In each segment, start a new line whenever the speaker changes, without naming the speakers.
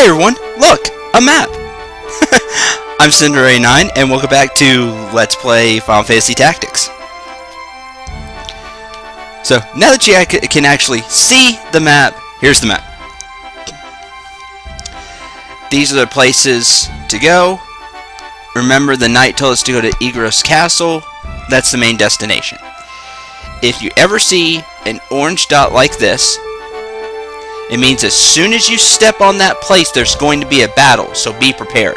Hey everyone, look, a map! I'm Cendril89, and welcome back to Let's Play Final Fantasy Tactics. So, now that you can actually see the map, here's the map. These are the places to go. Remember, the knight told us to go to Igros Castle. That's the main destination. If you ever see an orange dot like this, it means as soon as you step on that place, there's going to be a battle, so be prepared.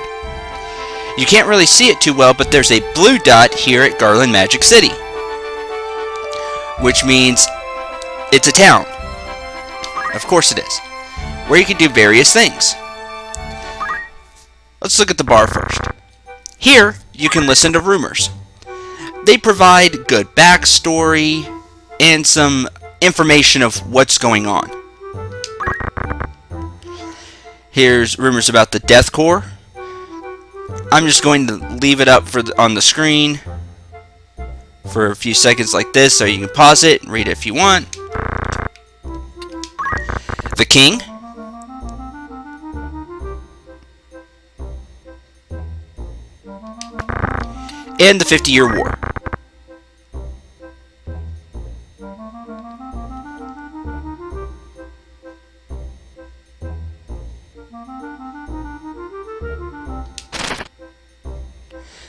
You can't really see it too well, but there's a blue dot here at Garland Magic City, which means it's a town. Of course it is, where you can do various things. Let's look at the bar first. Here, you can listen to rumors. They provide good backstory and some information of what's going on. Here's rumors about the Death Corps. I'm just going to leave it up on the screen for a few seconds like this, so you can pause it and read it if you want. The King. And the 50-Year War.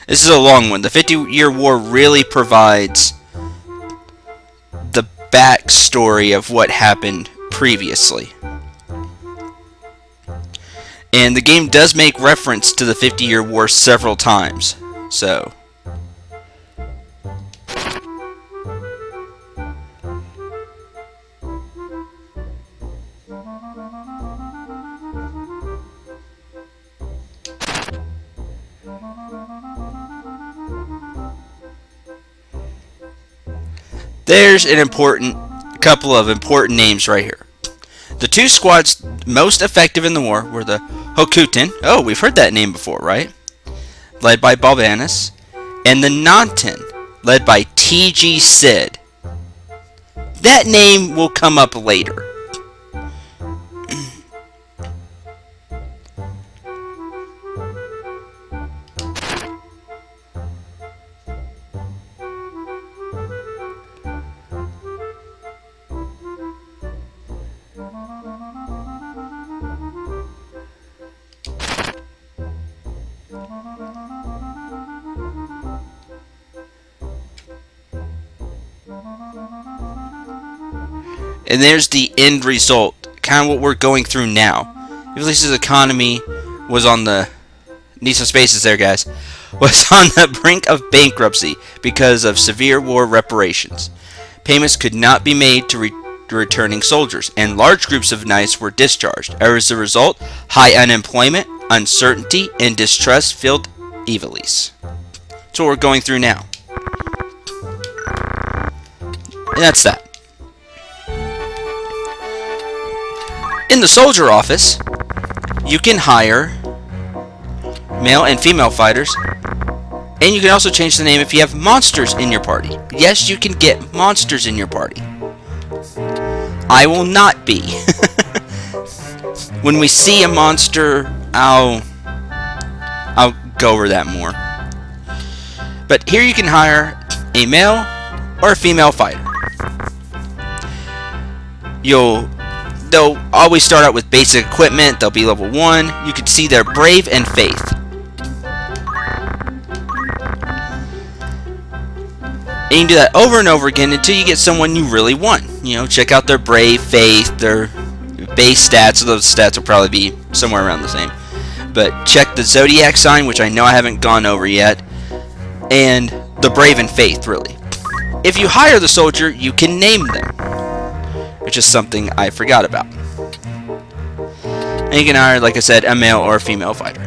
This is a long one. The 50-Year War really provides the backstory of what happened previously. And the game does make reference to the 50-Year War several times. So, there's a couple of important names right here. The two squads most effective in the war were the Hokutin. Oh, we've heard that name before, right? Led by Balbanis. And the Nanten, led by T.G. Sid. That name will come up later. And there's the end result, kind of what we're going through now. Iblis's economy was on the... Need some spaces there, guys. Was on the brink of bankruptcy because of severe war reparations. Payments could not be made to returning soldiers, and large groups of knights were discharged. As a result, high unemployment, uncertainty, and distrust filled Iblis. That's what we're going through now. And that's that. In the soldier office, you can hire male and female fighters, and you can also change the name if you have monsters in your party. Yes, you can get monsters in your party. I will not be. When we see a monster, I'll go over that more. But here you can hire a male or a female fighter. They'll always start out with basic equipment. They'll be level 1. You can see their Brave and Faith. And you can do that over and over again until you get someone you really want. You know, check out their Brave, Faith, their base stats. Those stats will probably be somewhere around the same. But check the Zodiac sign, which I know I haven't gone over yet, and the Brave and Faith, really. If you hire the soldier, you can name them, which is something I forgot about. And you can hire, like I said, a male or a female fighter.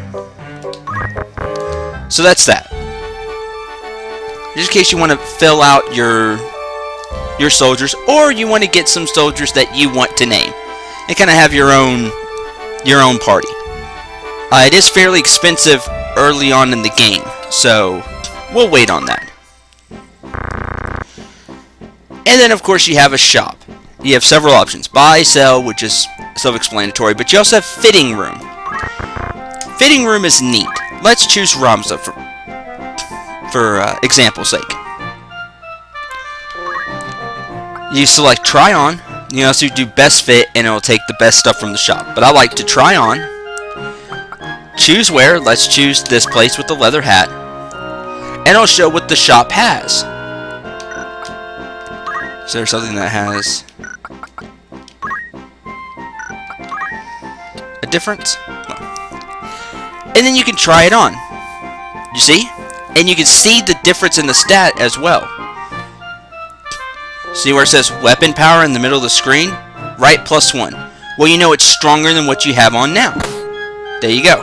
So that's that. Just in case you want to fill out your soldiers, or you want to get some soldiers that you want to name, and kind of have your own party. It is fairly expensive early on in the game, so we'll wait on that. And then, of course, you have a shop. You have several options. Buy, sell, which is self-explanatory, but you also have fitting room. Fitting room is neat. Let's choose Ramza for example's sake. You select try on. You also do best fit, and it'll take the best stuff from the shop. But I like to try on. Choose wear. Let's choose this place with the leather hat. And it'll show what the shop has. Is there something that has a difference? No. And then you can try it on. You see? And you can see the difference in the stat as well. See where it says weapon power in the middle of the screen? Right, +1. Well, you know it's stronger than what you have on now. There you go.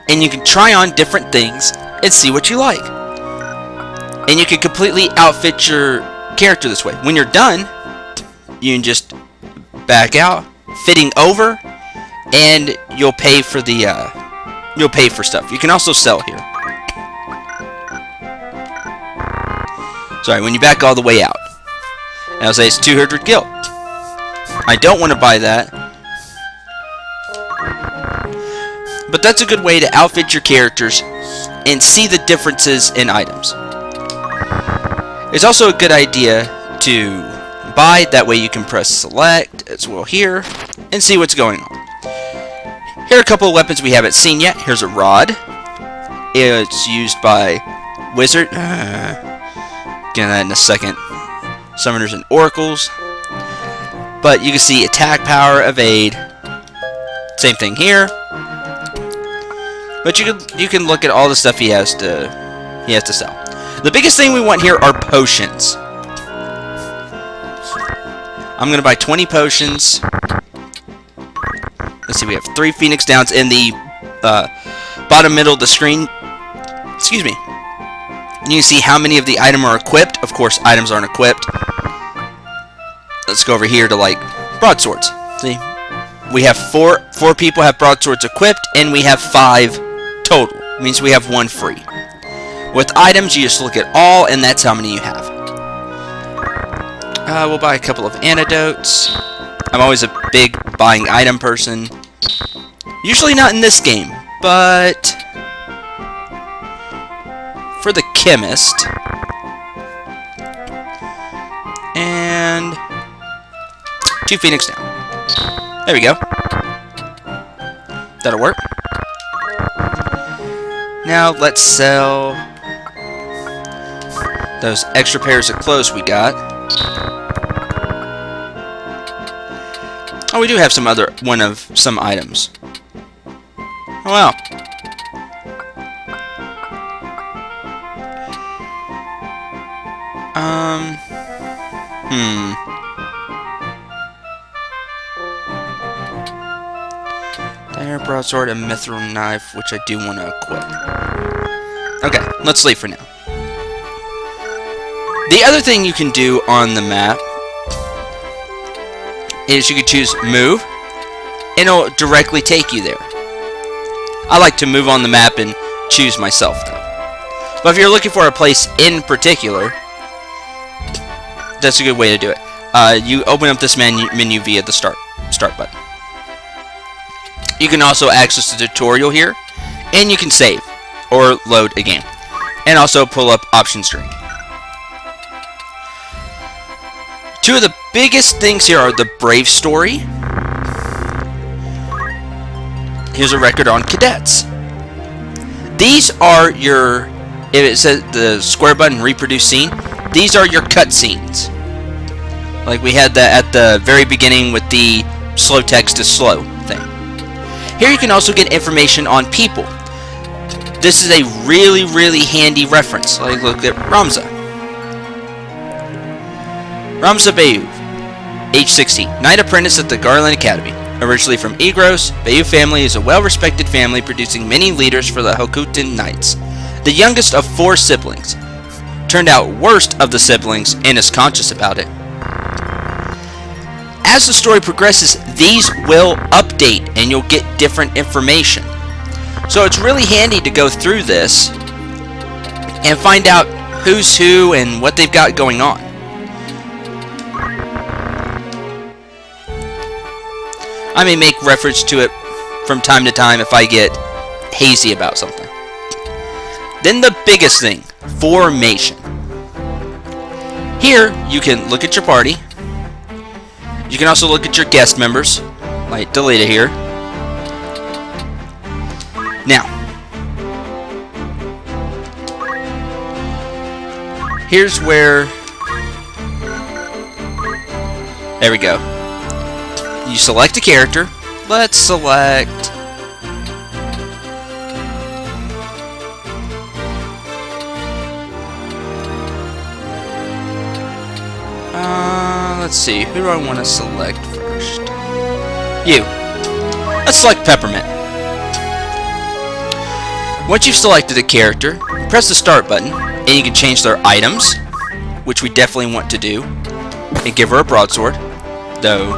And you can try on different things and see what you like. And you can completely outfit your character this way. When you're done, you can just back out, fitting over, and you'll pay for the you'll pay for stuff. You can also sell here. Sorry, when you back all the way out. And I'll say it's 200 gil. I don't want to buy that. But that's a good way to outfit your characters and see the differences in items. It's also a good idea to buy, that way you can press select as well here and see what's going on. Here are a couple of weapons we haven't seen yet. Here's a rod. It's used by wizard. Get that in a second. Summoners and oracles. But you can see attack power, evade. Same thing here. But you can look at all the stuff he has to sell. The biggest thing we want here are potions. I'm gonna buy 20 potions. Let's see, we have 3 Phoenix Downs in the bottom middle of the screen. Excuse me. And you can see how many of the item are equipped. Of course, items aren't equipped. Let's go over here to like broadswords. See, we have four people have broadswords equipped, and we have 5 total. It means we have 1 free. With items, you just look at all, and that's how many you have. We'll buy a couple of antidotes. I'm always a big buying item person. Usually not in this game, but for the chemist. And 2 Phoenix down. There we go. That'll work. Now let's sell those extra pairs of clothes we got. Oh, we do have some items. Oh wow. Dagger, broadsword, and mithril knife, which I do want to equip. Okay, let's leave for now. The other thing you can do on the map is you can choose move, and it'll directly take you there. I like to move on the map and choose myself though. But if you're looking for a place in particular, that's a good way to do it. You open up this menu via the start button. You can also access the tutorial here, and you can save or load a game, and also pull up option string. 2 of the biggest things here are the Brave story. Here's a record on cadets. These are your, if it says the square button reproduce scene, these are your cutscenes. Like we had that at the very beginning with the slow text is slow thing. Here you can also get information on people. This is a really, really handy reference. Like look at Ramza. Ramza Bayou, age 16, Knight Apprentice at the Garland Academy. Originally from Igros, Bayou family is a well-respected family producing many leaders for the Hokutan Knights. The youngest of 4 siblings. Turned out worst of the siblings and is conscious about it. As the story progresses, these will update and you'll get different information. So it's really handy to go through this and find out who's who and what they've got going on. I may make reference to it from time to time if I get hazy about something. Then the biggest thing, formation. Here, you can look at your party. You can also look at your guest members. Might delete it here. Now, here's where... There we go. You select a character. Let's select... let's see. Who do I want to select first? You. Let's select Peppermint. Once you've selected a character, press the start button, and you can change their items, which we definitely want to do, and give her a broadsword, though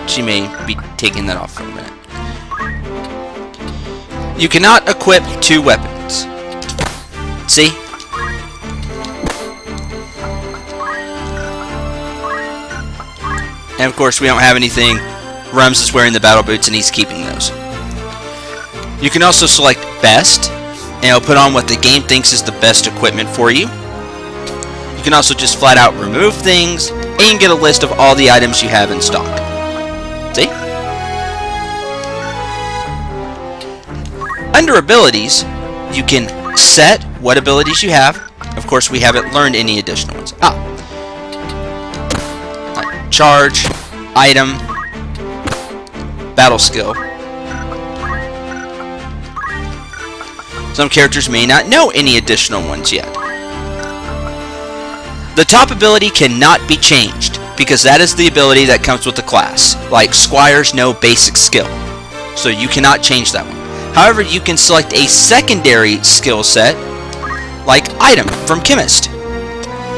she may be taking that off for a minute. You cannot equip 2 weapons. See? And of course we don't have anything. Rums is wearing the battle boots and he's keeping those. You can also select best, and it'll put on what the game thinks is the best equipment for you. You can also just flat out remove things, and you can get a list of all the items you have in stock. See? Under abilities, you can set what abilities you have. Of course, we haven't learned any additional ones. Charge, item, battle skill. Some characters may not know any additional ones yet. The top ability cannot be changed, because that is the ability that comes with the class. Like Squire's no basic skill, so you cannot change that one. However, you can select a secondary skill set, like item from Chemist.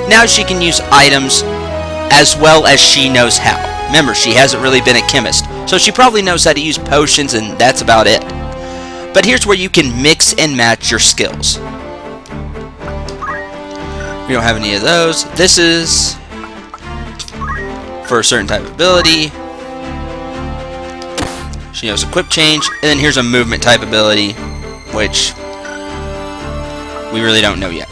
Now she can use items as well as she knows how. Remember, she hasn't really been a chemist, so she probably knows how to use potions, and that's about it. But here's where you can mix and match your skills. We don't have any of those. This is for a certain type of ability. She knows equip change, and then here's a movement type ability, which we really don't know yet.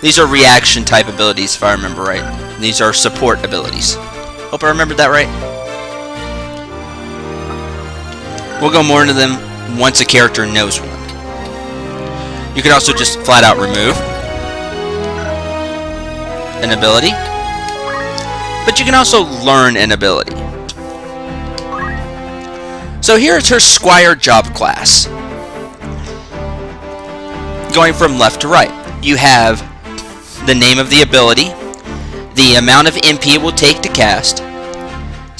These are reaction type abilities, if I remember right. These are support abilities. Hope I remembered that right. We'll go more into them once a character knows one. You can also just flat out remove an ability, but you can also learn an ability. So here is her Squire job class. Going from left to right, you have the name of the ability, the amount of MP it will take to cast,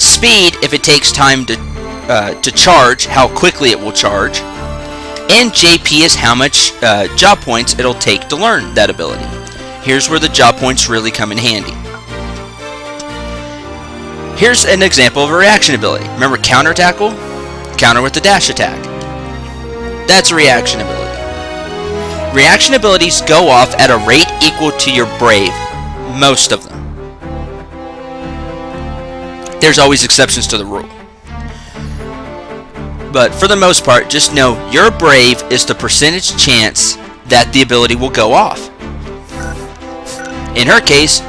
speed if it takes time to charge, how quickly it will charge, and JP is how much job points it'll take to learn that ability. Here's where the job points really come in handy. Here's an example of a reaction ability. Remember counter tackle? Counter with the dash attack. That's a reaction ability. Reaction abilities go off at a rate equal to your brave. Most of them. There's always exceptions to the rule. But for the most part, just know your brave is the percentage chance that the ability will go off. In her case,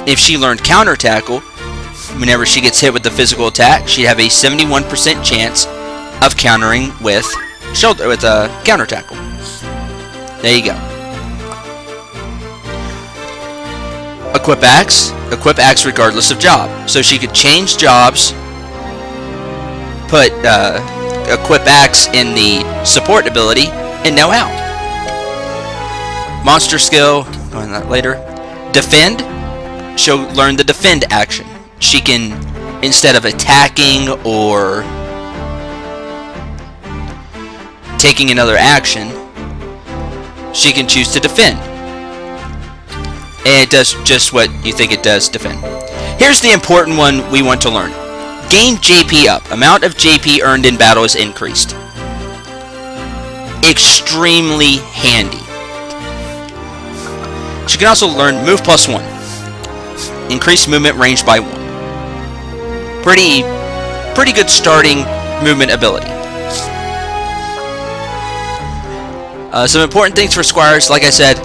if she learned counter tackle, whenever she gets hit with the physical attack, she'd have a 71% chance of countering with counter tackle. There you go. Equip axe regardless of job. So she could change jobs, put equip axe in the support ability, and know how. Monster skill, go on that later. Defend, she'll learn the defend action. She can, instead of attacking or taking another action, she can choose to defend. And it does just what you think it does, defend. Here's the important one we want to learn. Gain JP up. Amount of JP earned in battle is increased. Extremely handy. She can also learn move +1. Increase movement range by 1. Pretty good starting movement ability. Some important things for squires, like I said,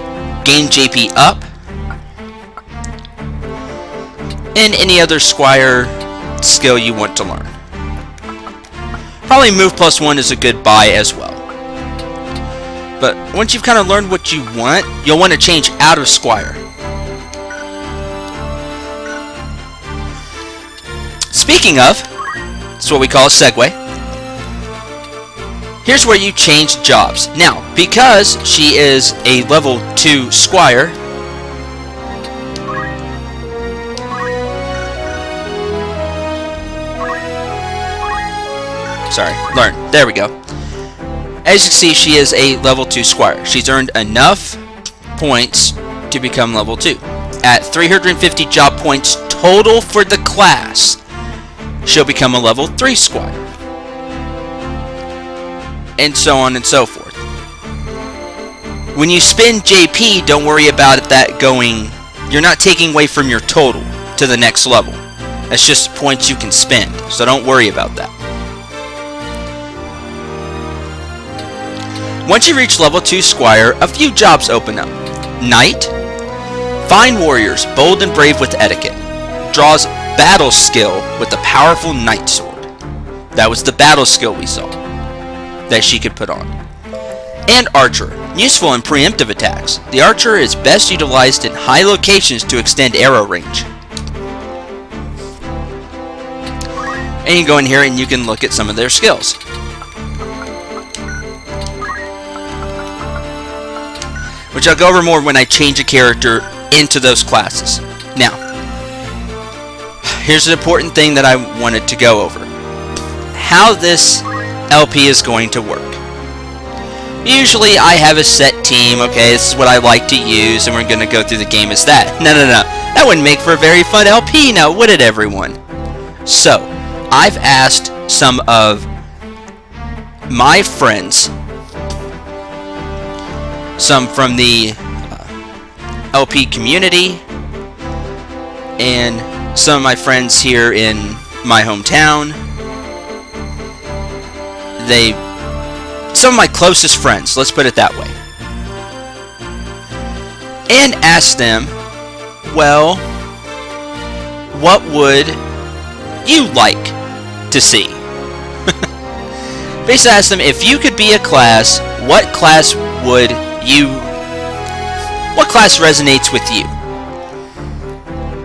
gain JP up, and any other squire skill you want to learn. Probably move +1 is a good buy as well. But once you've kind of learned what you want, you'll want to change out of squire. Speaking of, it's what we call a segue. Here's where you change jobs. Now, because she is a level 2 squire, learn. There we go. As you can see, she is a level 2 squire. She's earned enough points to become level 2. At 350 job points total for the class, she'll become a level 3 squire. And so on and so forth. When you spend JP, don't worry about that going... You're not taking away from your total to the next level. That's just points you can spend, so don't worry about that. Once you reach level 2 squire, a few jobs open up. Knight, fine warriors, bold and brave with etiquette. Draws battle skill with the powerful knight sword. That was the battle skill we saw that she could put on. And archer, useful in preemptive attacks. The archer is best utilized in high locations to extend arrow range. And you go in here and you can look at some of their skills. Which I'll go over more when I change a character into those classes. Now, here's an important thing that I wanted to go over. How this LP is going to work. Usually I have a set team, okay, this is what I like to use, and we're going to go through the game as that. No. That wouldn't make for a very fun LP now, would it, everyone? So, I've asked some of my friends, some from the LP community, and some of my friends here in my hometown. Some of my closest friends, let's put it that way. And ask them, well, what would you like to see? Basically ask them, if you could be a class, what class resonates with you?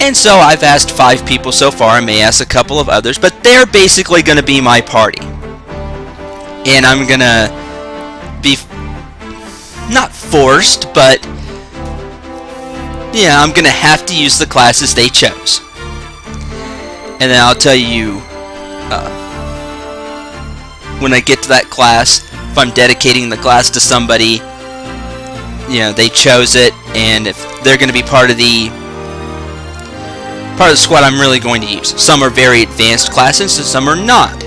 And so I've asked 5 people so far. I may ask a couple of others, but they're basically going to be my party. And I'm going to be not forced, but yeah, I'm going to have to use the classes they chose. And then I'll tell you when I get to that class, if I'm dedicating the class to somebody, you know, they chose it, and if they're going to be part of the squad I'm really going to use. Some are very advanced classes, and some are not.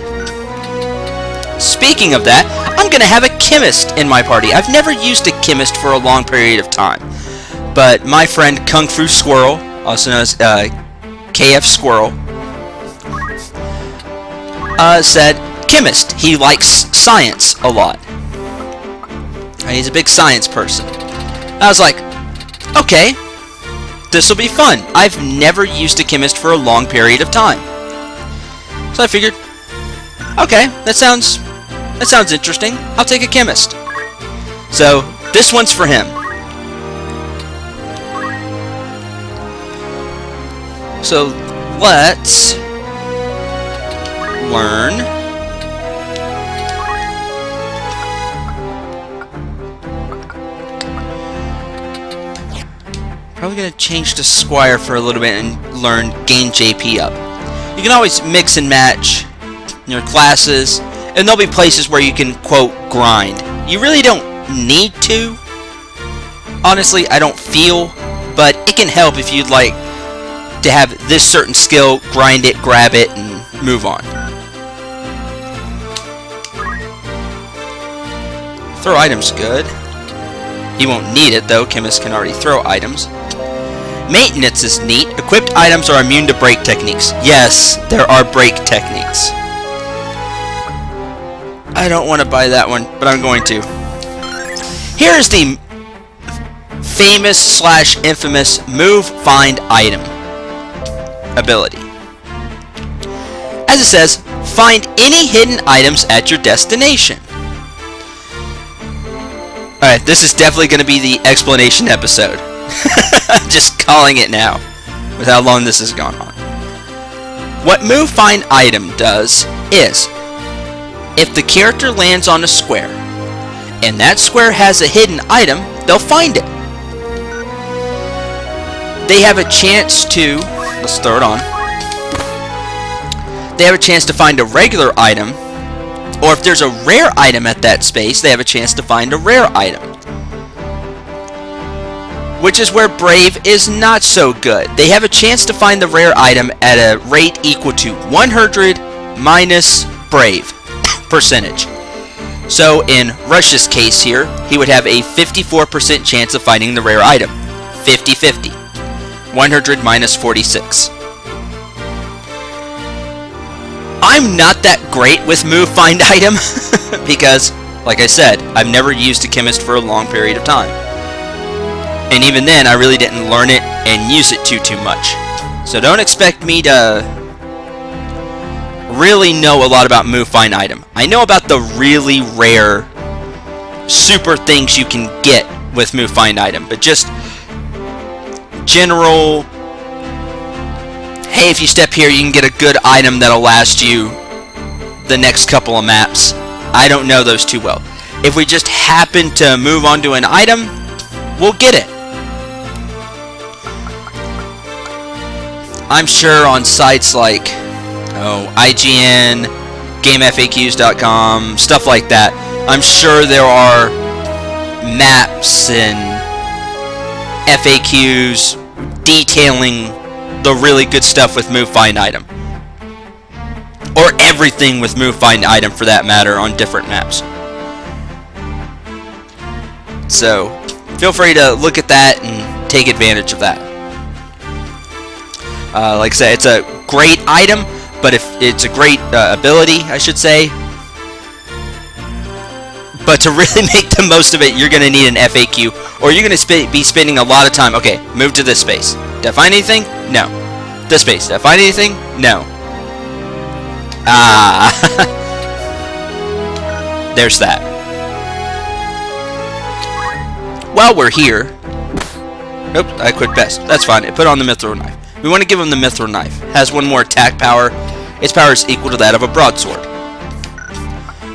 Speaking of that, I'm going to have a chemist in my party. I've never used a chemist for a long period of time. But my friend Kung Fu Squirrel, also known as KF Squirrel, said chemist. He likes science a lot. He's a big science person. I was like, okay, this will be fun. I've never used a chemist for a long period of time. So I figured, okay, that sounds interesting. I'll take a chemist. So this one's for him. So let's learn probably going to change to Squire for a little bit and learn gain JP up. You can always mix and match your classes, and there'll be places where you can, quote, grind. You really don't need to. Honestly, I don't feel, but it can help if you'd like to have this certain skill, grind it, grab it, and move on. Throw items good. He won't need it though, chemists can already throw items. Maintenance is neat. Equipped items are immune to break techniques. Yes, there are break techniques. I don't want to buy that one, but I'm going to. Here is the famous / infamous move find item ability. As it says, find any hidden items at your destination. Alright, this is definitely going to be the explanation episode. Just calling it now, with how long this has gone on. What move find item does is, if the character lands on a square, and that square has a hidden item, they'll find it. They have a chance to, let's throw it on. They have a chance to find a regular item, or if there's a rare item at that space, they have a chance to find a rare item. Which is where Brave is not so good. They have a chance to find the rare item at a rate equal to 100 minus Brave percentage. So in Rush's case here, he would have a 54% chance of finding the rare item. 50-50. 100 minus 46. I'm not that great with move find item because, like I said, I've never used a chemist for a long period of time. And even then, I really didn't learn it and use it too much. So don't expect me to really know a lot about move find item. I know about the really rare super things you can get with move find item, but just general, hey, if you step here you can get a good item that'll last you the next couple of maps. I don't know those too well. If we just happen to move on to an item, we'll get it. I'm sure on sites like IGN, GameFAQs.com, stuff like that, I'm sure there are maps and FAQs detailing the really good stuff with move find item. Or everything with move find item for that matter on different maps. So, feel free to look at that and take advantage of that. Like I said, it's a great item, but if it's a great ability, I should say. But to really make the most of it, you're going to need an FAQ, or you're going to be spending a lot of time. Okay, move to this space. Did I find anything? No. This space. Did I find anything? No. Ah. There's that. While we're here... Oops, I clicked best. That's fine. I put on the mithril knife. We want to give him the mithril knife. Has one more attack power. Its power is equal to that of a broadsword.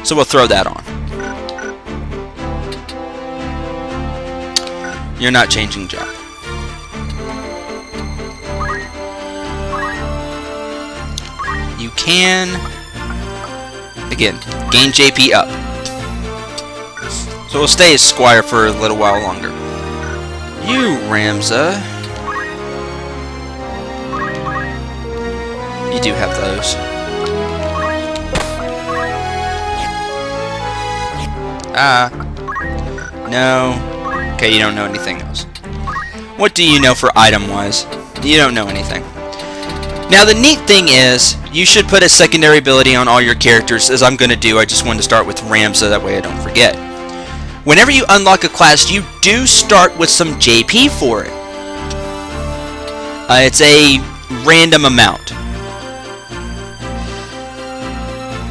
So we'll throw that on. You're not changing job. You can, again, gain JP up. So we'll stay as Squire for a little while longer. You, Ramza. You do have those. No. Okay, you don't know anything else. What do you know for item-wise? You don't know anything. Now, the neat thing is, you should put a secondary ability on all your characters, as I'm going to do. I just wanted to start with Ramza, that way I don't forget. Whenever you unlock a class, you do start with some JP for it. It's a random amount.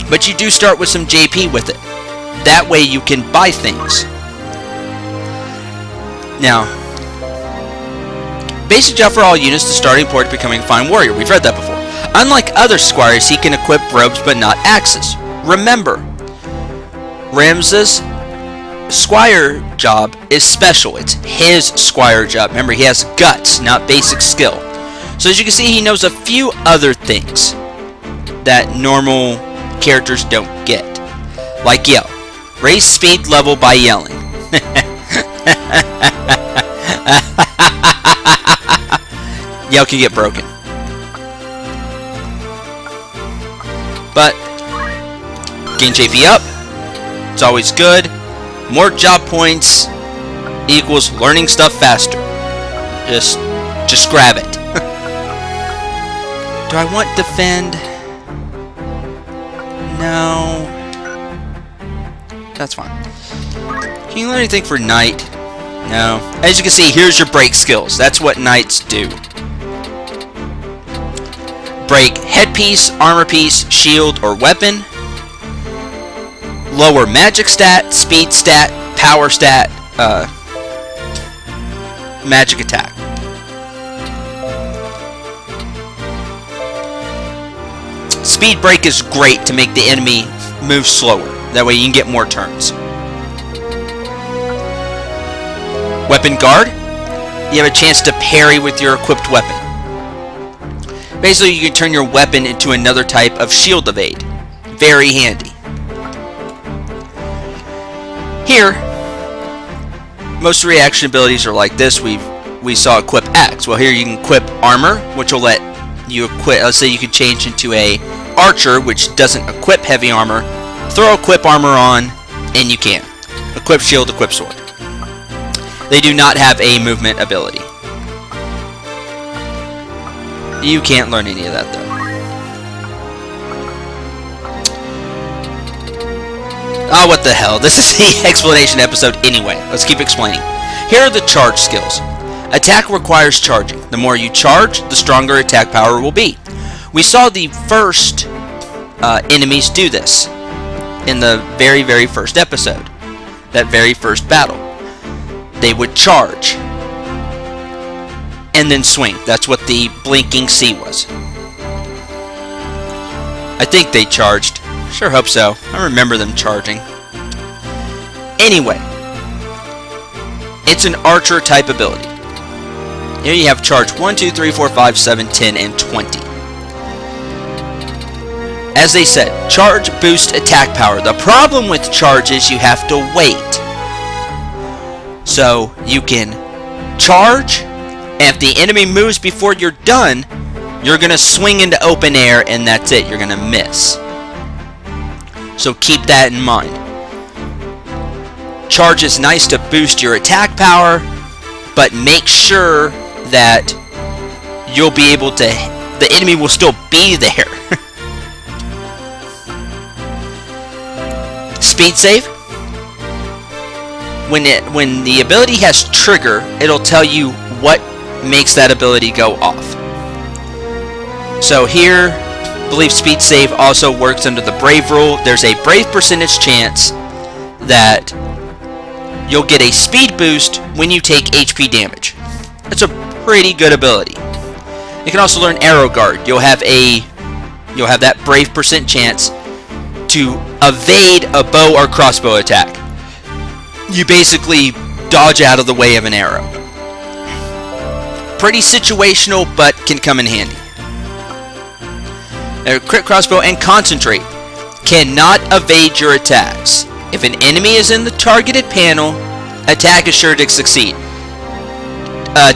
But you do start with some JP with it. That way you can buy things. Now, basic job for all units, the starting point to becoming a fine warrior. We've read that before. Unlike other squires, he can equip robes but not axes. Remember, Ramza's squire job is special. It's his squire job. Remember, he has guts, not basic skill. So as you can see, he knows a few other things that normal characters don't get. Like yell. Raise speed level by yelling. Yell can get broken. But gain JP up. It's always good. More job points equals learning stuff faster. Just grab it. Do I want defend? No. That's fine. Can you learn anything for Knight? No. As you can see, here's your break skills. That's what Knights do. Break headpiece, armor piece, shield, or weapon. Lower magic stat, speed stat, power stat, magic attack. Speed break is great to make the enemy move slower. That way you can get more turns. Weapon guard. You have a chance to parry with your equipped weapon. Basically, you can turn your weapon into another type of shield evade. Very handy. Here, most reaction abilities are like this. We saw equip X. Well, here you can equip armor, which will let you equip. Let's say you could change into a archer, which doesn't equip heavy armor. Throw equip armor on, and you can equip shield, equip sword. They do not have a movement ability. You can't learn any of that though. Oh, what the hell? This is the explanation episode anyway. Let's keep explaining. Here are the charge skills. Attack requires charging. The more you charge, the stronger attack power will be. We saw the first enemies do this in the very first episode. That very first battle. They would charge and then swing. That's what the blinking C was. I think they charged. Sure hope so. I remember them charging. Anyway, it's an archer type ability. Here you have charge 1, 2, 3, 4, 5, 7, 10, and 20. As they said, charge boosts attack power. The problem with charge is you have to wait. So you can charge, and if the enemy moves before you're done, you're going to swing into open air, and that's it. You're going to miss. So keep that in mind. Charge is nice to boost your attack power, but make sure that you'll be able to... the enemy will still be there. Speed save. When the ability has trigger, it'll tell you what makes that ability go off. So here, I believe speed save also works under the brave rule. There's a brave percentage chance that you'll get a speed boost when you take HP damage. That's a pretty good ability. You can also learn arrow guard. You'll have that brave percent chance to evade a bow or crossbow attack. You basically dodge out of the way of an arrow. Pretty situational, but can come in handy. Crit crossbow and concentrate cannot evade your attacks. If an enemy is in the targeted panel, attack is sure to succeed.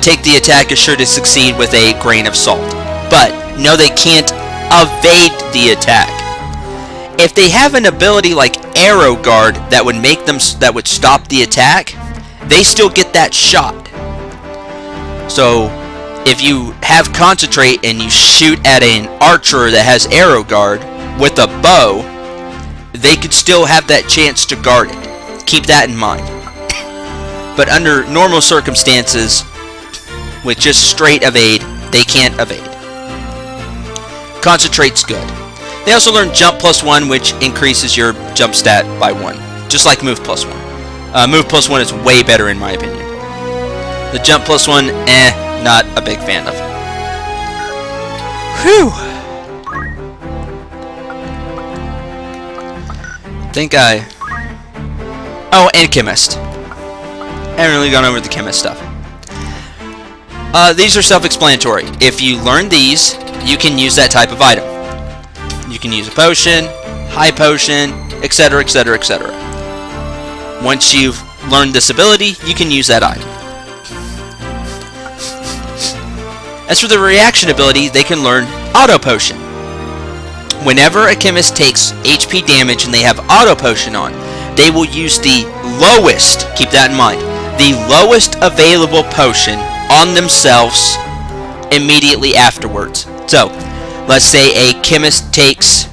Take the attack is sure to succeed with a grain of salt. But no, they can't evade the attack. If they have an ability like arrow guard that would stop the attack, they still get that shot. So if you have concentrate and you shoot at an archer that has arrow guard with a bow, they could still have that chance to guard it. Keep that in mind. But under normal circumstances, with just straight evade, they can't evade. Concentrate's good. They also learn jump +1, which increases your jump stat by 1. Just like move +1. Move +1 is way better in my opinion. The jump +1, not a big fan of. Whew! Oh, and chemist. I haven't really gone over the chemist stuff. These are self-explanatory. If you learn these, you can use that type of item. You can use a potion, high potion, etc, etc, etc. Once you've learned this ability, you can use that item. As for the reaction ability, they can learn auto potion. Whenever a chemist takes HP damage and they have auto potion on, they will use the lowest, keep that in mind, the lowest available potion on themselves immediately afterwards. So, let's say a chemist takes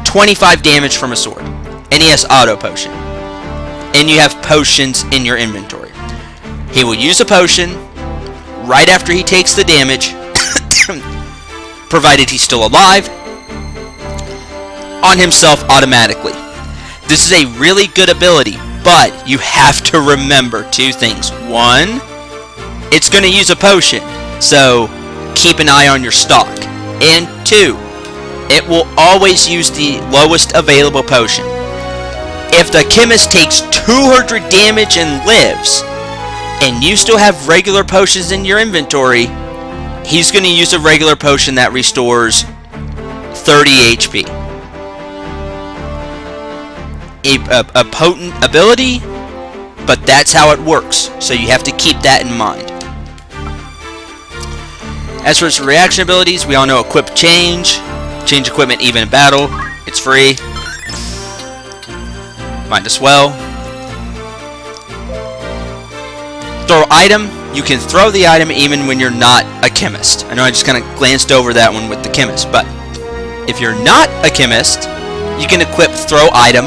25 damage from a sword, and he has auto potion. and you have potions in your inventory. He will use a potion right after he takes the damage, provided he's still alive, on himself automatically. This is a really good ability, but you have to remember two things. One, it's going to use a potion, so keep an eye on your stock. And two, it will always use the lowest available potion. If the chemist takes 200 damage and lives, and you still have regular potions in your inventory, he's going to use a regular potion that restores 30 HP. A potent ability, but that's how it works, so you have to keep that in mind. As for his reaction abilities, we all know equip change equipment even in battle, it's free, might as well. Throw item, you can throw the item even when you're not a chemist. I know I just kind of glanced over that one with the chemist, but if you're not a chemist, you can equip throw item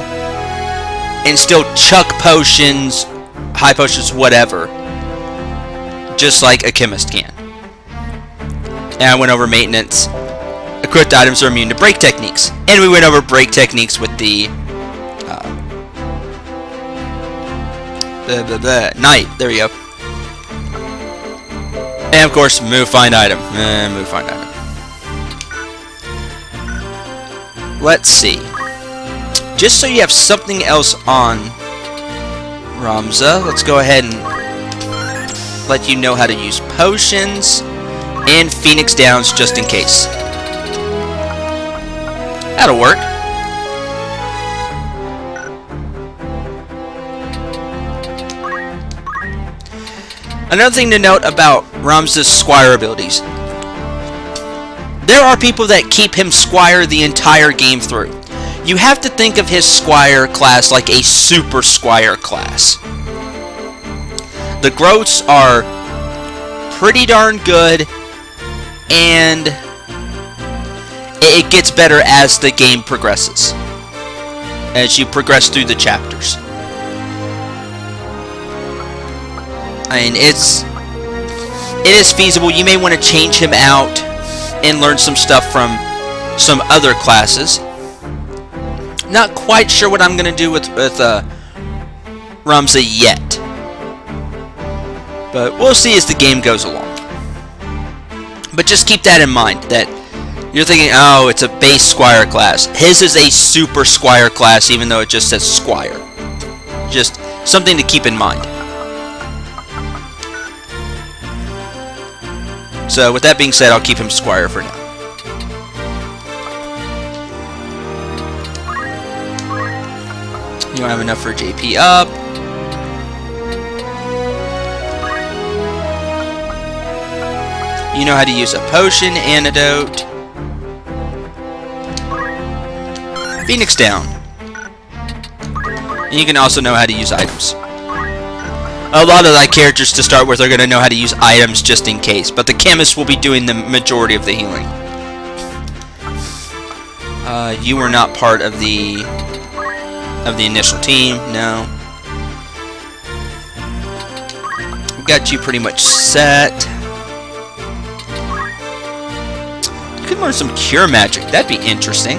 and still chuck potions, high potions, whatever, just like a chemist can. And I went over maintenance. Equipped items are immune to break techniques. And we went over break techniques with the knight. There we go. And of course, move find item. Move find item. Let's see. Just so you have something else on Ramza, let's go ahead and let you know how to use potions and Phoenix Downs just in case. That'll work. Another thing to note about Ramza's Squire abilities. There are people that keep him Squire the entire game through. You have to think of his Squire class like a Super Squire class. The growths are pretty darn good, and it gets better as the game progresses, as you progress through the chapters. I mean, it is feasible. You may want to change him out and learn some stuff from some other classes. Not quite sure what I'm going to do with Ramza yet, but we'll see as the game goes along. But just keep that in mind, that you're thinking, oh, it's a base Squire class. His is a Super Squire class, even though it just says Squire. Just something to keep in mind. So with that being said, I'll keep him Squire for now. You don't have enough for JP up. You know how to use a potion, antidote. Phoenix down. And you can also know how to use items. A lot of thy characters to start with are going to know how to use items just in case, but the chemist will be doing the majority of the healing. You were not part of the initial team, no. Got you pretty much set. You could learn some cure magic, that'd be interesting.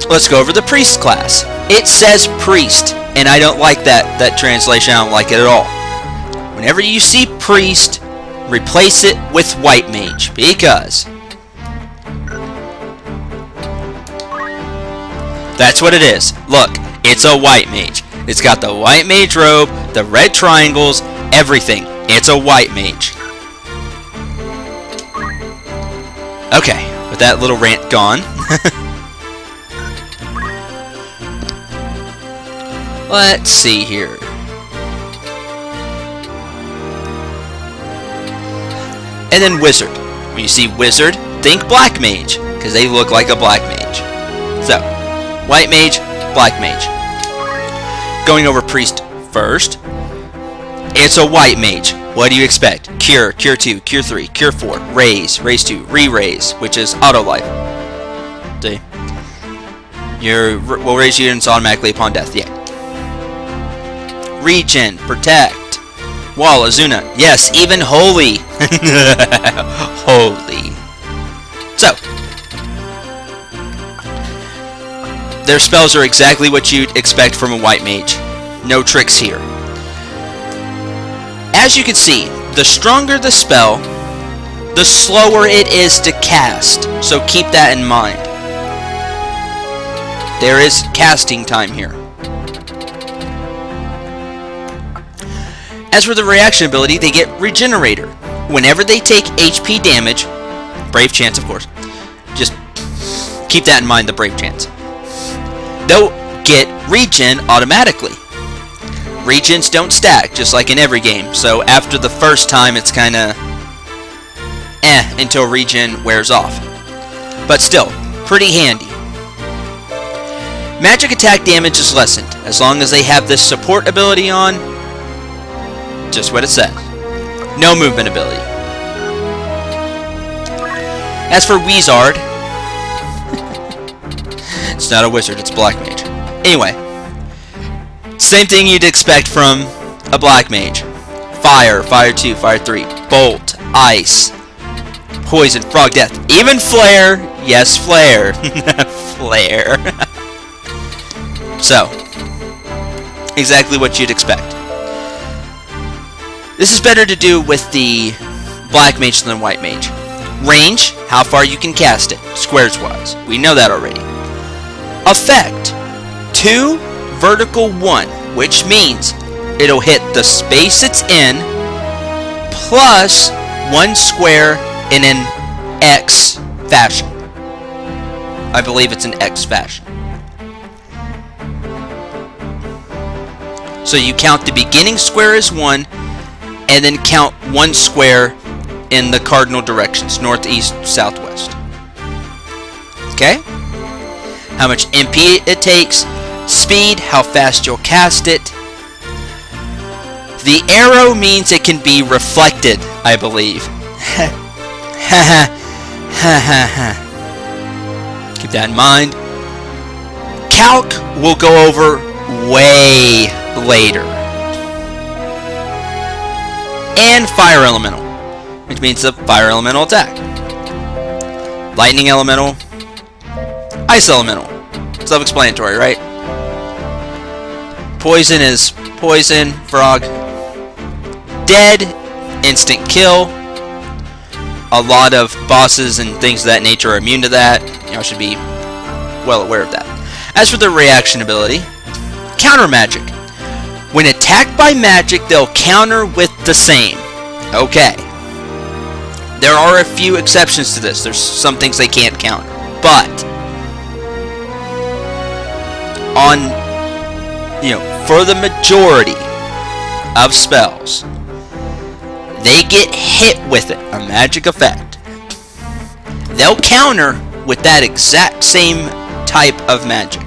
Let's go over the priest class. It says priest, and I don't like that translation. I don't like it at all. Whenever you see priest, replace it with white mage, because that's what it is. Look, it's a white mage. It's got the white mage robe, the red triangles, everything. It's a white mage. Okay, with that little rant gone. Let's see here. And then wizard. When you see wizard, think black mage, because they look like a black mage. So, white mage, black mage. Going over priest first. It's a white mage. What do you expect? Cure, cure 2, cure 3, cure 4, raise, raise 2, re-raise, which is auto life. See? will raise units automatically upon death. Yeah. Regen, protect, wall, Azuna. Yes, even holy. Holy. So, their spells are exactly what you'd expect from a white mage. No tricks here. As you can see, the stronger the spell, the slower it is to cast. So keep that in mind. There is casting time here. As for the reaction ability, they get Regenerator. Whenever they take HP damage, brave chance of course, just keep that in mind, the brave chance, they'll get regen automatically. Regens don't stack, just like in every game, so after the first time it's kinda until regen wears off. But still, pretty handy. Magic attack damage is lessened, as long as they have this support ability on. Just what it says. No movement ability. As for Wizard, it's not a wizard, it's a black mage. Anyway, same thing you'd expect from a black mage. Fire, fire 2, fire 3, bolt, ice, poison, frog death, even flare. Yes, flare. Flare. So, exactly what you'd expect. This is better to do with the black mage than the white mage. Range, how far you can cast it, squares wise. We know that already. Effect, 2, vertical 1, which means it'll hit the space it's in, plus 1 square in an X fashion. I believe it's an X fashion. So you count the beginning square as 1, and then count 1 square in the cardinal directions, north, east, southwest. Okay? How much MP it takes, speed, how fast you'll cast it. The arrow means it can be reflected, I believe. Keep that in mind. Calc we'll go over way later. And fire elemental, which means the fire elemental attack. Lightning elemental, ice elemental. Self-explanatory, right? Poison is poison, frog. Dead, instant kill. A lot of bosses and things of that nature are immune to that. Y'all should be well aware of that. As for the reaction ability, counter magic. When attacked by magic, they'll counter with the same. Okay. There are a few exceptions to this. There's some things they can't counter. But, for the majority of spells, they get hit with it, a magic effect. They'll counter with that exact same type of magic.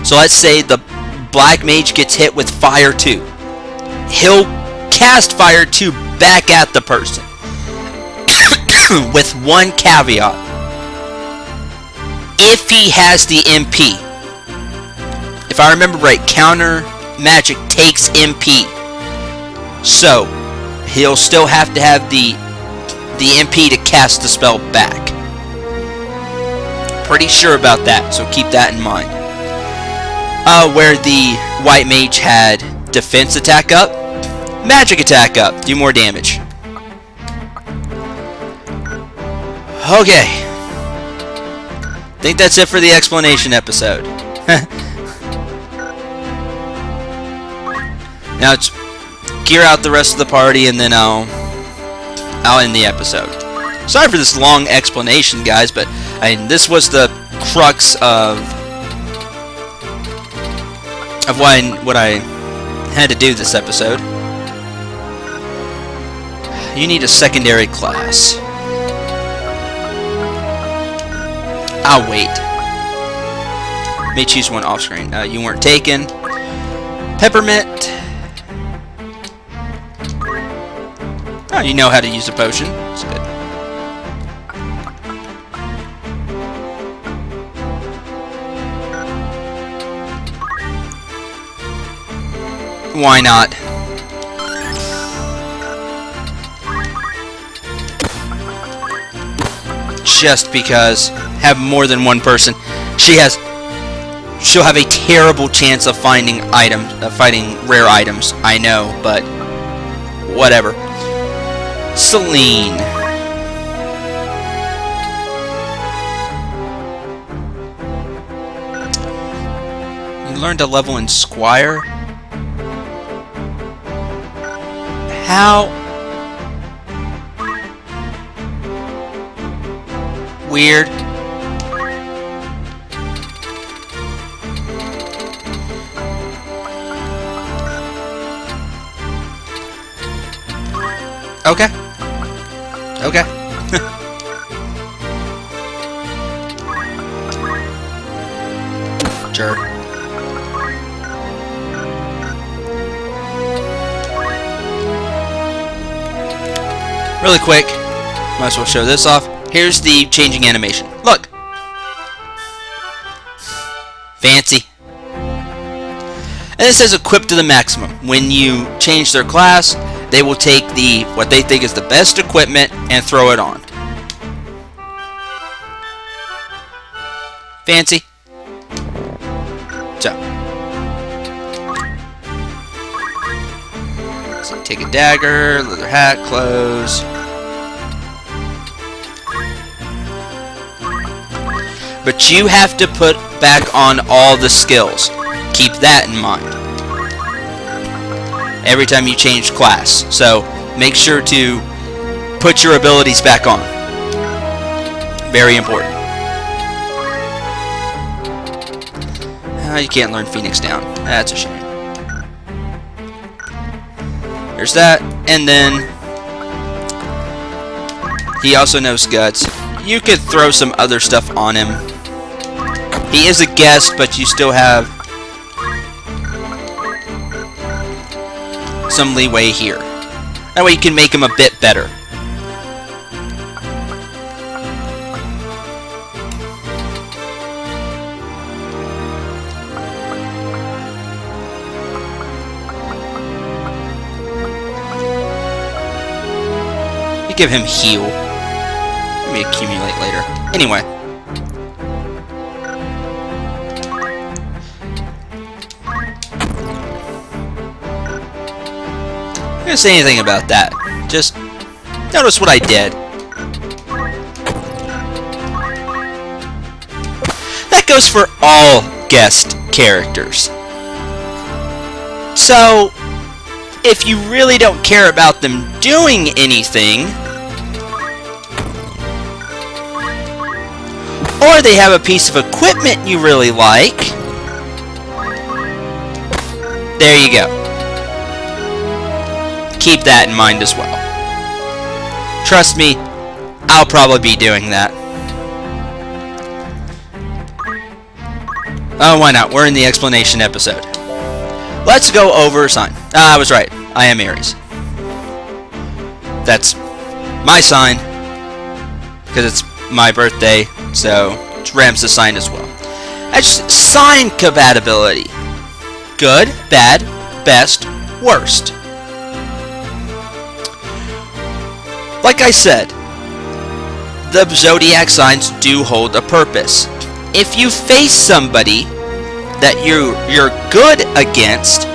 So let's say the black mage gets hit with fire 2. He'll cast fire 2 back at the person. With one caveat. If he has the MP. If I remember right, counter magic takes MP. So, he'll still have to have the MP to cast the spell back. Pretty sure about that, so keep that in mind. Where the white mage had defense attack up, magic attack up, do more damage. Okay. Think that's it for the explanation episode. Now it's gear out the rest of the party and then I'll end the episode. Sorry for this long explanation, guys, but this was the crux of what I had to do this episode. You need a secondary class. I'll wait. May choose one off screen. You weren't taken. Peppermint. Oh, you know how to use a potion. That's good. Why not? Just because have more than one person, she'll have a terrible chance of finding rare items. I know, but whatever. Celine. You learned a level in Squire. How weird. Okay. Okay. Jerk. Really quick, might as well show this off. Here's the changing animation. Look! Fancy. And it says equipped to the maximum. When you change their class, they will take what they think is the best equipment and throw it on. Fancy. So take a dagger, leather hat, clothes. But you have to put back on all the skills. Keep that in mind every time you change class. So make sure to put your abilities back on. Very important. You can't learn Phoenix Down. That's a shame. There's that. And then he also knows Guts. You could throw some other stuff on him. He is a guest, but you still have some leeway here. That way you can make him a bit better. You give him heal. Maybe accumulate later. Anyway. I'm not gonna say anything about that. Just notice what I did. That goes for all guest characters. So, if you really don't care about them doing anything, or they have a piece of equipment you really like, there you go. Keep that in mind as well. Trust me, I'll probably be doing that. Oh, why not? We're in the explanation episode. Let's go over sign. I was right. I am Aries. That's my sign, because it's my birthday, so it's Ram's' sign as well. That's sign compatibility. Good, bad, best, worst. Like I said, the zodiac signs do hold a purpose. If you face somebody that you're good against,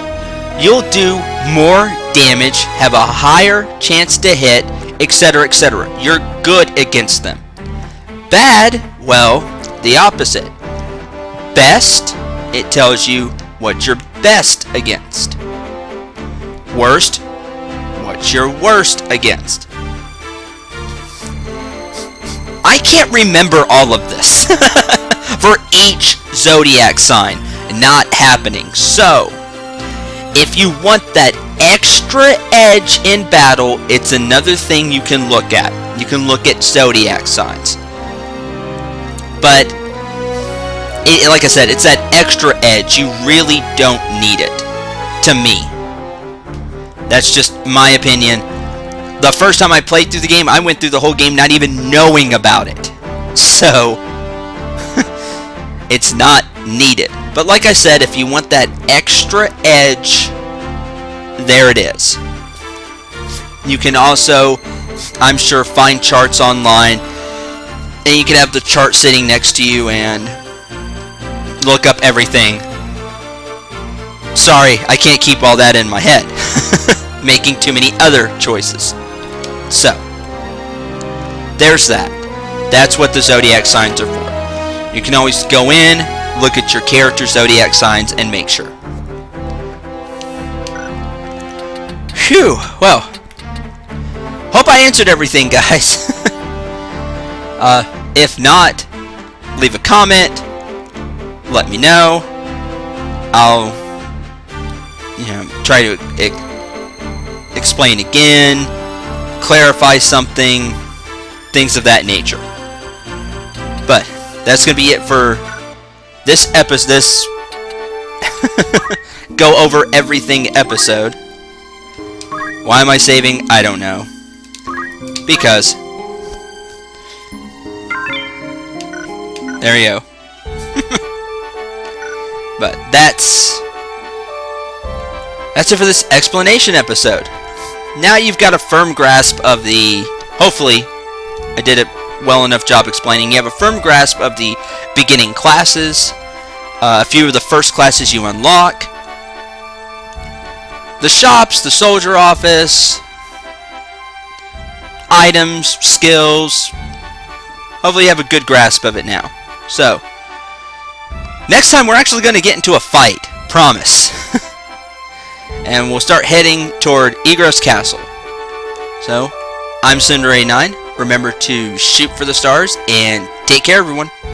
you'll do more damage, have a higher chance to hit, etc., etc. You're good against them. Bad, well, the opposite. Best, it tells you what you're best against. Worst, what you're worst against. I can't remember all of this for each zodiac sign not happening. So, if you want that extra edge in battle, it's another thing you can look at. You can look at zodiac signs. But, like I said, it's that extra edge. You really don't need it. To me. That's just my opinion. The first time I played through the game, I went through the whole game not even knowing about it. So, it's not needed. But like I said, if you want that extra edge, there it is. You can also, I'm sure, find charts online, and you can have the chart sitting next to you and look up everything. Sorry, I can't keep all that in my head. Making too many other choices. So, there's that. That's what the zodiac signs are for. You can always go in, look at your character zodiac signs, and make sure. Phew, well, hope I answered everything, guys. If not, leave a comment, let me know. I'll, try to explain again, clarify something, things of that nature. But that's gonna be it for this episode. This go over everything episode. Why am I saving? I don't know. Because there you go. But that's it for this explanation episode. Now you've got a firm grasp of the, hopefully I did a well enough job explaining, you have a firm grasp of the beginning classes, a few of the first classes you unlock, the shops, the soldier office, items, skills. Hopefully you have a good grasp of it now. So, next time we're actually going to get into a fight. Promise. And we'll start heading toward Egros Castle. So, I'm Cendril89. Remember to shoot for the stars and take care, everyone.